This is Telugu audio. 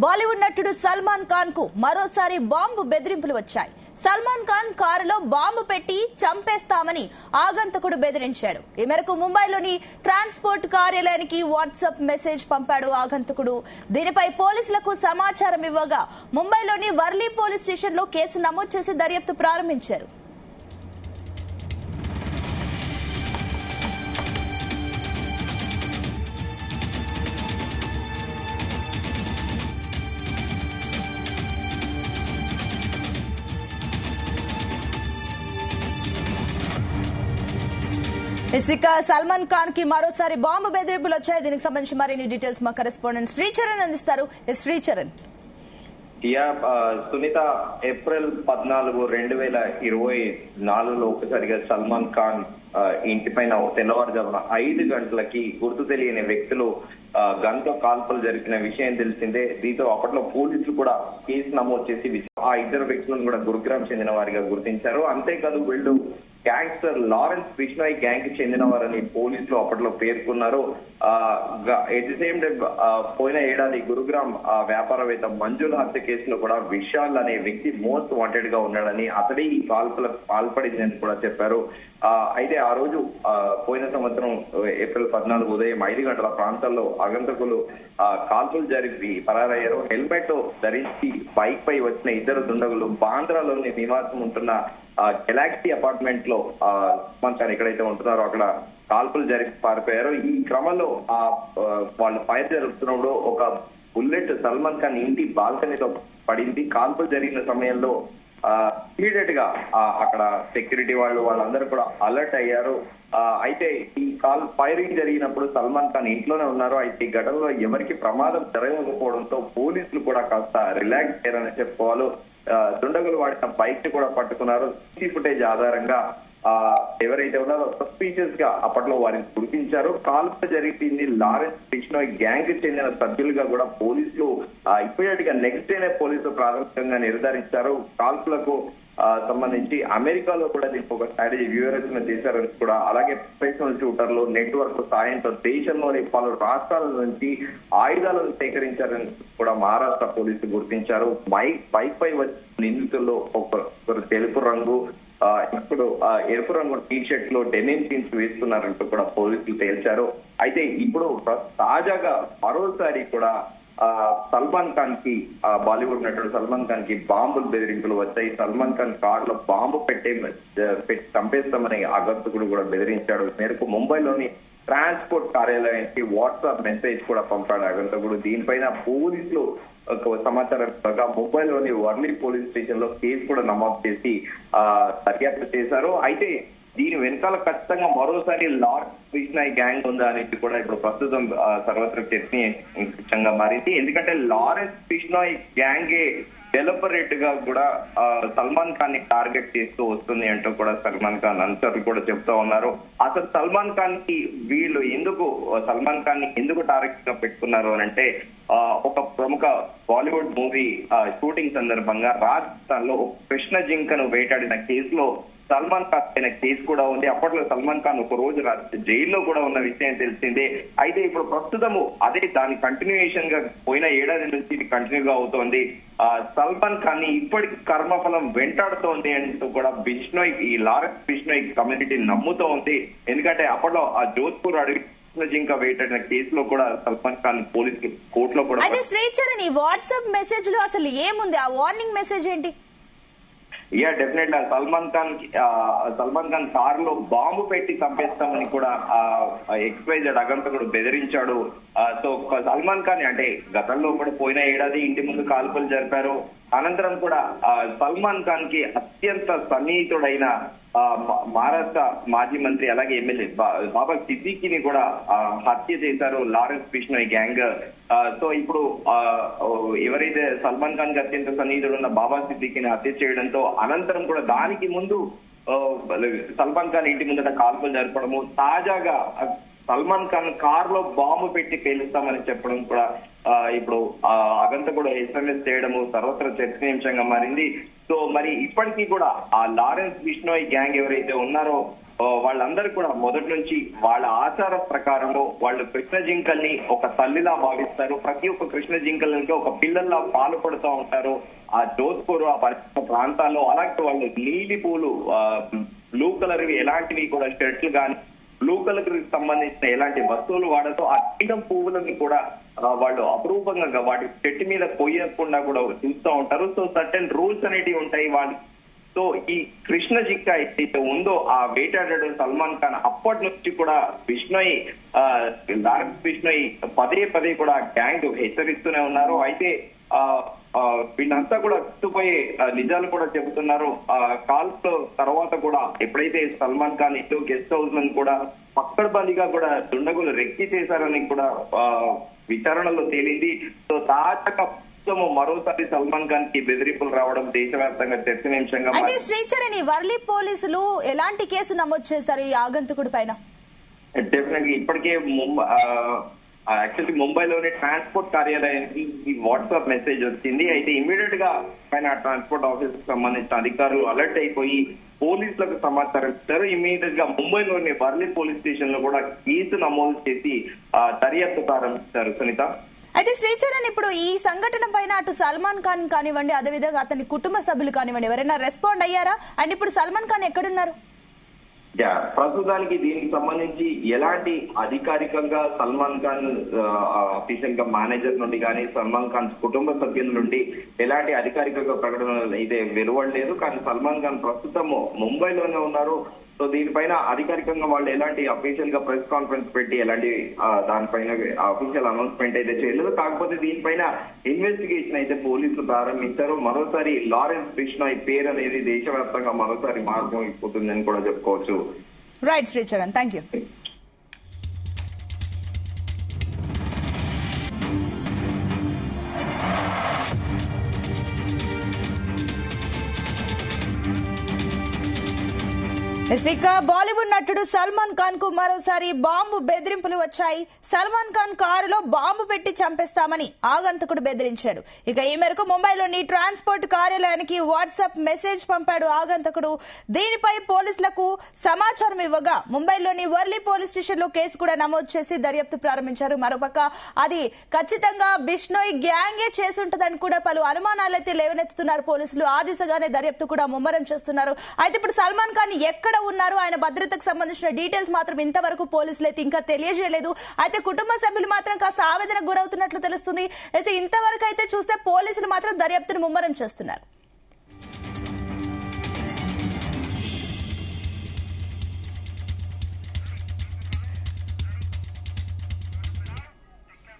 బాలీవుడ్ నటుడు సల్మాన్ ఖాన్ కు మరోసారి బాంబు బెదిరింపులు వచ్చాయి. సల్మాన్ ఖాన్ కారులో బాంబు పెట్టి చంపేస్తామని ఆగంతకుడు బెదిరించాడు. ఈ మేరకు ముంబైలోని ట్రాన్స్పోర్ట్ కార్యాలయానికి వాట్సాప్ మెసేజ్ పంపాడు ఆగంతకుడు. దీనిపై పోలీసులకు సమాచారం ఇవ్వగా ముంబైలోని వర్లీ పోలీస్ స్టేషన్ లో కేసు నమోదు చేసి దర్యాప్తు ప్రారంభించారు. ఇక సల్మాన్ ఖాన్ కి మరోసారి బాంబు బెదిరింపులు వచ్చాయి. దీనికి సంబంధించి మరిన్ని డీటెయిల్స్ మా కరెస్పాండెంట్ శ్రీచరణ్ అందిస్తారు. శ్రీచరణ్, సునీత, ఏప్రిల్ 14, 2024 ఒకసారిగా సల్మాన్ ఖాన్ ఇంటిపైన తెల్లవారుజామున 5 గంటలకి గుర్తు తెలియని వ్యక్తులు గన్తో కాల్పులు జరిపిన విషయం తెలిసిందే. దీంతో అప్పట్లో పోలీసులు కూడా కేసు నమోదు చేసి ఆ 2 వ్యక్తులను కూడా గురుగ్రామ్ చెందిన వారిగా గుర్తించారు. అంతేకాదు వీళ్ళు గ్యాంగ్స్టర్ లారెన్స్ బిష్నోయ్ గ్యాంగ్ కి చెందిన వారని పోలీసులు అప్పట్లో పేర్కొన్నారు. ఎట్ ది సేమ్ టైం పోయిన ఏడాది గురుగ్రామ్ వ్యాపారవేత్త మంజుల హత్య కేసులో కూడా విశాల్ అనే వ్యక్తి మోస్ట్ వాంటెడ్ గా ఉన్నాడని, అతడే ఈ కాల్పులకు పాల్పడిందని కూడా చెప్పారు. అయితే ఆ రోజు పోయిన సంవత్సరం ఏప్రిల్ 14 ఉదయం 5 గంటల ప్రాంతాల్లో ఆగంతకులు కాల్పులు జరిపి పరారయ్యారు. హెల్మెట్ ధరించి బైక్ పై వచ్చిన 2 దుండగులు బాంద్రాలోని నివాసం ఉంటున్న గెలాక్సీ అపార్ట్మెంట్ లో సల్మాన్ ఎక్కడైతే ఉంటున్నారో అక్కడ కాల్పులు జరిపి పారిపోయారు. ఈ క్రమంలో వాళ్ళు ఫైర్ జరుగుతున్నప్పుడు ఒక బుల్లెట్ సల్మాన్ ఖాన్ ఇంటి బాల్కనీలో పడింది. కాల్పులు జరిగిన సమయంలో ఇమీడియట్ గా అక్కడ సెక్యూరిటీ వాళ్ళందరూ కూడా అలర్ట్ అయ్యారు. అయితే ఈ ఫైరింగ్ జరిగినప్పుడు సల్మాన్ ఖాన్ ఇంట్లోనే ఉన్నారు. అయితే ఈ ఘటనలో ఎవరికి ప్రమాదం జరగకపోవడంతో పోలీసులు కూడా కాస్త రిలాక్స్ అయ్యారని చెప్పుకోవాలి. దుండగులు వాడిన బైక్ ని కూడా పట్టుకున్నారు. సీసీ ఫుటేజ్ ఆధారంగా ఎవరైతే ఉన్నారో సస్పీషియస్ గా అప్పట్లో వారిని గుర్తించారు. కాల్పులు జరిగింది లారెన్స్ బిష్నోయ్ గ్యాంగ్ కి చెందిన సభ్యులుగా కూడా పోలీసులు ఇప్పటికే గా నెక్స్ట్ డేనే పోలీసులు ప్రాథమికంగా నిర్ధారించారు. కాల్పులకు సంబంధించి అమెరికాలో కూడా దీనికి ఒక స్ట్రాటజీ వ్యూహరచన చేశారని కూడా, అలాగే ప్రొఫెషనల్ షూటర్లు నెట్వర్క్ సాయంతో దేశంలోని పలు రాష్ట్రాల నుంచి ఆయుధాలను సేకరించారని కూడా మహారాష్ట్ర పోలీసులు గుర్తించారు. బైక్ పై వచ్చిన నిందితుల్లో ఒకరు తెలుపు రంగు, ఇప్పుడు ఎరుపు రంగు టీ షర్ట్ లో డెనిమ్ జీన్స్ వేస్తున్నారంటూ కూడా పోలీసులు తేల్చారు. అయితే ఇప్పుడు తాజాగా మరోసారి కూడా సల్మాన్ ఖాన్ కి బాలీవుడ్ నటుడు సల్మాన్ ఖాన్ కి బాంబులు బెదిరింపులు వచ్చాయి. సల్మాన్ ఖాన్ కార్ లో బాంబు పెట్టి చంపేస్తామని ఆగంతకుడు కూడా బెదిరించాడు. మేరకు ముంబైలోని ట్రాన్స్పోర్ట్ కార్యాలయానికి వాట్సాప్ మెసేజ్ కూడా పంపాడు ఆగంతకుడు. దీనిపైన పోలీసులు సమాచారం ముంబైలోని వర్లీ పోలీస్ స్టేషన్ లో కేసు కూడా నమోదు చేసి దర్యాప్తు చేశారు. అయితే దీని వెనకాల ఖచ్చితంగా మరోసారి లారెన్స్ బిష్నోయ్ గ్యాంగ్ ఉందా అనేది కూడా ఇప్పుడు ప్రస్తుతం సర్వత్ర చర్చనీయాంశంగా మారింది. ఎందుకంటే లారెన్స్ బిష్నోయ్ గ్యాంగే డెవలపరేట్ గా కూడా సల్మాన్ ఖాన్ ని టార్గెట్ చేస్తూ వస్తుంది అంటూ కూడా సల్మాన్ ఖాన్ అనుచరులు కూడా చెప్తా ఉన్నారు. అసలు సల్మాన్ ఖాన్ కి వీళ్ళు సల్మాన్ ఖాన్ ని ఎందుకు టార్గెట్ గా పెట్టుకున్నారు అని అంటే, ఒక ప్రముఖ బాలీవుడ్ మూవీ షూటింగ్ సందర్భంగా రాజస్థాన్ లో కృష్ణ జింకను వేటాడిన కేసులో సల్మాన్ ఖాన్ పైన కేసు కూడా ఉంది. అప్పట్లో సల్మాన్ ఖాన్ ఒక రోజు జైల్లో కూడా ఉన్న విషయం తెలిసిందే. అయితే ఇప్పుడు ప్రస్తుతము అదే దాని కంటిన్యూయేషన్ గా పోయిన ఏడాది నుంచి ఇది కంటిన్యూగా అవుతోంది. సల్మాన్ ఖాన్ ని ఇప్పటికి కర్మఫలం వెంటాడుతోంది అంటూ కూడా బిష్నోయ్, ఈ లారెన్స్ బిష్నోయ్ కమ్యూనిటీ నమ్ముతూ ఉంది. ఎందుకంటే అప్పట్లో ఆ జోధ్పూర్ అడవి జింక వేటాడిన కేసులో కూడా సల్మాన్ ఖాన్ పోలీసులు కోర్టులో కూడా. అయితే శ్రీచరణ్, ఈ వాట్సాప్ మెసేజ్ లో అసలు ఏముంది? ఆ వార్నింగ్ మెసేజ్ ఏంటి? డెఫినెట్ గా సల్మాన్ ఖాన్ కార్ లో బాంబు పెట్టి చంపేస్తామని కూడా ఎక్స్వైజెడ్ అగంతకుడు బెదిరించాడు. సో సల్మాన్ ఖాన్ అంటే గతంలో కూడా పోయిన ఏడాది ఇంటి ముందు కాల్పులు జరిపారు. అనంతరం కూడా సల్మాన్ ఖాన్ కి అత్యంత సన్నిహితుడైన మహారాష్ట్ర మాజీ మంత్రి అలాగే ఎమ్మెల్యే బాబా సిద్దికీని కూడా హత్య చేశారు లారెన్స్ బిష్నోయ్ గ్యాంగ్. సో ఇప్పుడు ఎవరైతే సల్మాన్ ఖాన్ కి అత్యంత సన్నిహితుడు ఉన్న బాబా సిద్దికీని హత్య చేయడంతో అనంతరం కూడా దానికి ముందు సల్మాన్ ఖాన్ ఇంటి ముందట కాల్పులు జరపడము, తాజాగా సల్మాన్ ఖాన్ కార్ లో బాంబు పెట్టి పేలుస్తామని చెప్పడం కూడా ఇప్పుడు అగంతకుడు ఎస్ఎంఎస్ చేయడము సర్వత్ర చర్చనీయాంశంగా మారింది. సో మరి ఇప్పటికీ కూడా ఆ లారెన్స్ బిష్నోయ్ గ్యాంగ్ ఎవరైతే ఉన్నారో వాళ్ళందరూ కూడా మొదటి నుంచి వాళ్ళ ఆచార ప్రకారము వాళ్ళు కృష్ణ జింకల్ని ఒక తల్లిలా భావిస్తారు. ప్రతి ఒక్క కృష్ణ జింకలకి ఒక పిల్లల్లా పాలు పడుతూ ఉంటారు. ఆ జోధ్పూర్ ఆ పరిసర ప్రాంతాల్లో అలాంటి వాళ్ళు నీలి పూలు బ్లూ కలర్ ఎలాంటివి కూడా షర్ట్లు కానీ బ్లూ కలర్ కి సంబంధించిన ఎలాంటి వస్తువులు వాడతో ఆ నీలం పువ్వులని కూడా వాళ్ళు అపురూపంగా వాటి చెట్టు మీద కొయ్యకుండా కూడా చూస్తూ ఉంటారు. సో సర్టెన్ రూల్స్ అనేటివి ఉంటాయి వాళ్ళు. సో ఈ కృష్ణ జింక ఏదైతే ఉందో ఆ వేటాడాడు సల్మాన్ ఖాన్ అప్పటి నుంచి కూడా బిష్నోయ్ బిష్నోయ్ పదే పదే కూడా గ్యాంగ్ హెచ్చరిస్తూనే ఉన్నారు. అయితే వీళ్ళంతా కూడా గుర్తుపోయే నిజాలు కూడా చెబుతున్నారు. కాల్స్ తర్వాత కూడా ఎప్పుడైతే సల్మాన్ ఖాన్ ఇంట్లో గెస్ట్ హౌస్ లను కూడా పక్కడబందిగా కూడా దుండగులు రెక్కి చేశారని కూడా విచారణలో తేలింది. సో తాజాగా మరోసారి సల్మాన్ ఖాన్ కి బెదిరింపులు రావడం దేశవ్యాప్తంగా చర్చనీయాంశంగా. అయితే శ్రీచరణ్, వర్లీ పోలీసులు ఎలాంటి కేసు నమోదు చేశారు ఈ ఆగంతకుడి పైన? డెఫినెట్లీ ఇప్పటికే యాక్చువల్లీ ముంబైలోని ట్రాన్స్పోర్ట్ కార్యాలయానికి ఈ వాట్సాప్ మెసేజ్ వచ్చింది. అయితే ఇమీడియట్ గా పైన ట్రాన్స్పోర్ట్ ఆఫీస్ కి సంబంధించిన అధికారులు అలర్ట్ అయిపోయి పోలీసులకు సమాచారం ఇచ్చారు. ఇమీడియట్ గా ముంబైలోని వర్లీ పోలీస్ స్టేషన్ లో కూడా కేసు నమోదు చేసి దర్యాప్తు ప్రారంభించారు. సునీత, అయితే శ్రీచరణ్, ఇప్పుడు ఈ సంఘటన పైన అటు సల్మాన్ ఖాన్ కానివ్వండి, అదేవిధంగా అతని కుటుంబ సభ్యులు కానివ్వండి, ఎవరైనా రెస్పాండ్ అయ్యారా? అండ్ ఇప్పుడు సల్మాన్ ఖాన్ ఎక్కడున్నారు? ప్రస్తుతానికి దీనికి సంబంధించి ఎలాంటి అధికారికంగా సల్మాన్ ఖాన్ అఫీషియల్ గా మేనేజర్ నుండి కానీ సల్మాన్ ఖాన్ కుటుంబ సభ్యుల నుండి ఎలాంటి అధికారికంగా ప్రకటన అయితే వెలువడలేదు. కానీ సల్మాన్ ఖాన్ ప్రస్తుతం ముంబైలోనే ఉన్నారు. సో దీనిపైన అధికారికంగా వాళ్ళు ఎలాంటి అఫీషియల్ గా ప్రెస్ కాన్ఫరెన్స్ పెట్టి ఎలాంటి దానిపైన అఫీషియల్ అనౌన్స్మెంట్ అయితే చేయలేదు. కాకపోతే దీనిపైన ఇన్వెస్టిగేషన్ అయితే పోలీసులు ప్రారంభించారు. మరోసారి లారెన్స్ బిష్నోయ్ పేరు అనేది దేశవ్యాప్తంగా మరోసారి మార్గం అయిపోతుందని కూడా చెప్పుకోవచ్చు. Right Sricharan, thank you. ఇక బాలీవుడ్ నటుడు సల్మాన్ ఖాన్ కు మరోసారి బాంబు బెదిరింపులు వచ్చాయి. సల్మాన్ ఖాన్ కారులో బాంబు పెట్టి చంపేస్తామని ఆగంతకుడు బెదిరించాడు. ఇక ఈ మేరకు ముంబైలోని ట్రాన్స్పోర్ట్ కార్యాలయానికి వాట్సాప్ మెసేజ్ పంపాడు ఆగంతకుడు. దీనిపై పోలీసులకు సమాచారం ఇవ్వగా ముంబైలోని వర్లీ పోలీస్ స్టేషన్ లో కేసు కూడా నమోదు చేసి దర్యాప్తు ప్రారంభించారు. మరోపక్క అది ఖచ్చితంగా బిష్నోయ్ గ్యాంగే చేసుంటదని కూడా పలు అనుమానాలైతే లేవనెత్తుతున్నారు పోలీసులు. ఆ దిశగానే దర్యాప్తు కూడా ముమ్మరం చేస్తున్నారు. అయితే ఇప్పుడు సల్మాన్ ఖాన్ ఎక్కడ ఉన్నారు, ఆయన భద్రతకు సంబంధించిన డీటెయిల్స్ మాత్రం ఇంతవరకు పోలీసులు అయితే ఇంకా తెలియజేయలేదు. అయితే కుటుంబ సభ్యులు మాత్రం కాస్త ఆవేదనకు గురవుతున్నట్లు తెలుస్తుంది. అయితే ఇంతవరకు అయితే చూస్తే పోలీసులు మాత్రం దర్యాప్తును ముమ్మరం చేస్తున్నారు.